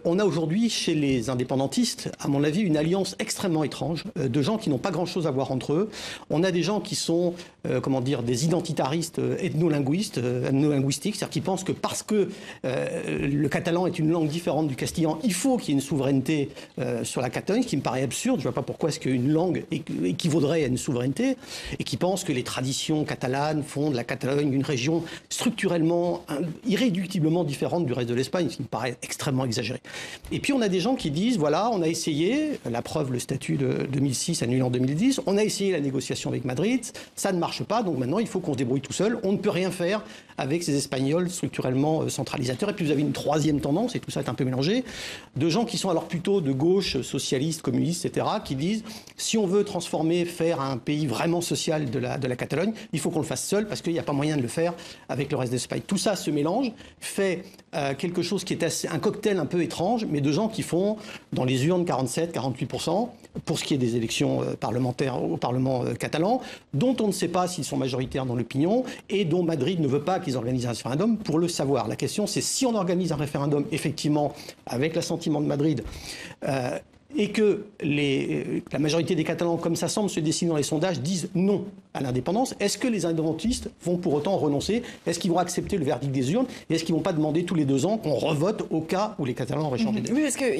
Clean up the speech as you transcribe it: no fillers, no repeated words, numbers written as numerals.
On a aujourd'hui chez les indépendantistes, à mon avis, une alliance extrêmement étrange de gens qui n'ont pas grand-chose à voir entre eux. On a des gens qui sont, des identitaristes ethnolinguistiques, c'est-à-dire qui pensent que parce que le catalan est une langue différente du castillan, il faut qu'il y ait une souveraineté sur la Catalogne, ce qui me paraît absurde. Je ne vois pas pourquoi est-ce qu'une langue équivaudrait à une souveraineté, et qui pensent que les traditions catalanes font de la Catalogne une région structurellement, irréductiblement différente du reste de l'Espagne, ce qui me paraît extrêmement exagéré. Et puis on a des gens qui disent, voilà, on a essayé, la preuve, le statut de 2006 annulé en 2010, on a essayé la négociation avec Madrid, ça ne marche pas, donc maintenant il faut qu'on se débrouille tout seul, on ne peut rien faire avec ces Espagnols structurellement centralisateurs. Et puis vous avez une troisième tendance, et tout ça est un peu mélangé, de gens qui sont alors plutôt de gauche, socialistes, communistes, etc., qui disent, si on veut transformer, faire un pays vraiment social de la Catalogne, il faut qu'on le fasse seul, parce qu'il n'y a pas moyen de le faire avec le reste de l'Espagne. Tout ça se mélange, fait quelque chose qui est un cocktail un peu étrange, mais de gens qui font, dans les urnes, 47-48%, pour ce qui est des élections parlementaires au Parlement catalan, dont on ne sait pas s'ils sont majoritaires dans l'opinion, et dont Madrid ne veut pas qu'ils organisent un référendum. Pour le savoir, la question, c'est si on organise un référendum, effectivement, avec l'assentiment de Madrid, et que la majorité des Catalans, comme ça semble se dessiner dans les sondages, disent non à l'indépendance, est-ce que les indépendantistes vont pour autant renoncer? Est-ce qu'ils vont accepter le verdict des urnes? Et est-ce qu'ils ne vont pas demander tous les 2 ans qu'on revote au cas où les Catalans auraient changé d'avis? Oui, parce que